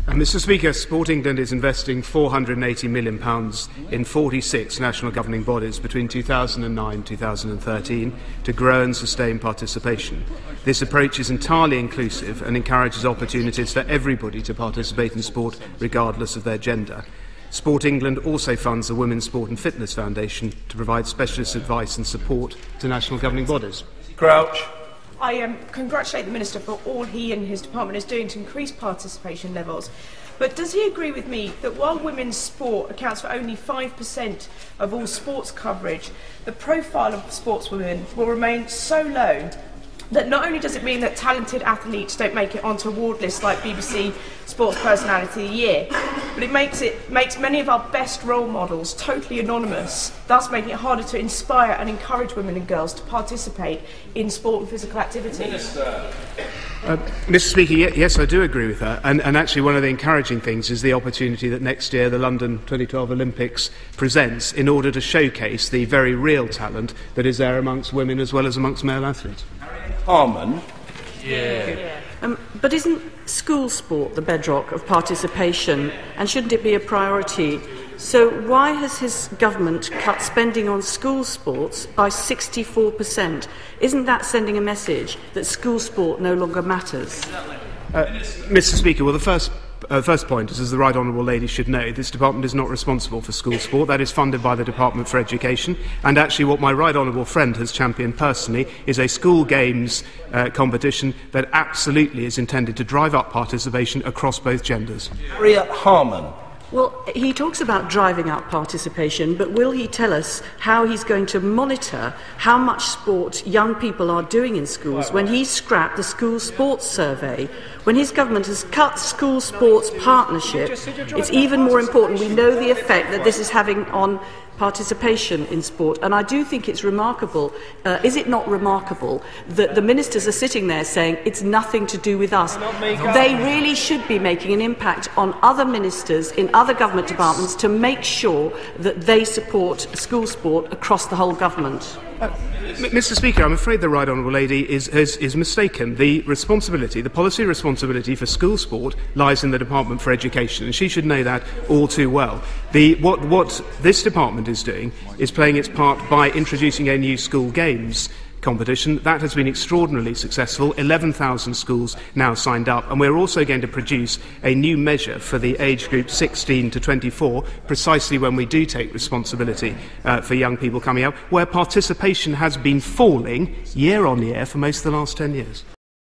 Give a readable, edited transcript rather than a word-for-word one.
Mr Speaker, Sport England is investing £480 million in 46 national governing bodies between 2009 and 2013 to grow and sustain participation. This approach is entirely inclusive and encourages opportunities for everybody to participate in sport regardless of their gender. Sport England also funds the Women's Sport and Fitness Foundation to provide specialist advice and support to national governing bodies. Crouch. I congratulate the Minister for all he and his department is doing to increase participation levels. But does he agree with me that while women's sport accounts for only 5% of all sports coverage, the profile of sportswomen will remain so low that not only does it mean that talented athletes don't make it onto award lists like BBC Sports Personality of the Year, but it makes many of our best role models totally anonymous, thus making it harder to inspire and encourage women and girls to participate in sport and physical activity. Mr Speaker, yes, I do agree with that. And actually one of the encouraging things is the opportunity that next year the London 2012 Olympics presents in order to showcase the very real talent that is there amongst women as well as amongst male athletes. Harman. But isn't school sport the bedrock of participation, and shouldn't it be a priority? So why has his government cut spending on school sports by 64%? Isn't that sending a message that school sport no longer matters? Mr Speaker, well, the first point is, as the Right Honourable Lady should know, this department is not responsible for school sport. That is funded by the Department for Education. And actually what my Right Honourable friend has championed personally is a school games competition that absolutely is intended to drive up participation across both genders. Harriet Harman. Well, he talks about driving up participation, but will he tell us how he's going to monitor how much sport young people are doing in schools when he scrapped the school sports survey? When his government has cut school sports partnership, it's even more important. We know the effect that this is having on participation in sport, and I do think it's remarkable. Is it not remarkable that the ministers are sitting there saying it's nothing to do with us? They really should be making an impact on other ministers in other government departments to make sure that they support school sport across the whole government. Mr Speaker, I'm afraid the Right Honourable Lady is mistaken. The policy responsibility for school sport lies in the Department for Education, and she should know that all too well. What this department is doing is playing its part by introducing a new school games competition. That has been extraordinarily successful. 11,000 schools now signed up, and we're also going to produce a new measure for the age group 16 to 24, precisely when we do take responsibility for young people coming up, where participation has been falling year on year for most of the last 10 years.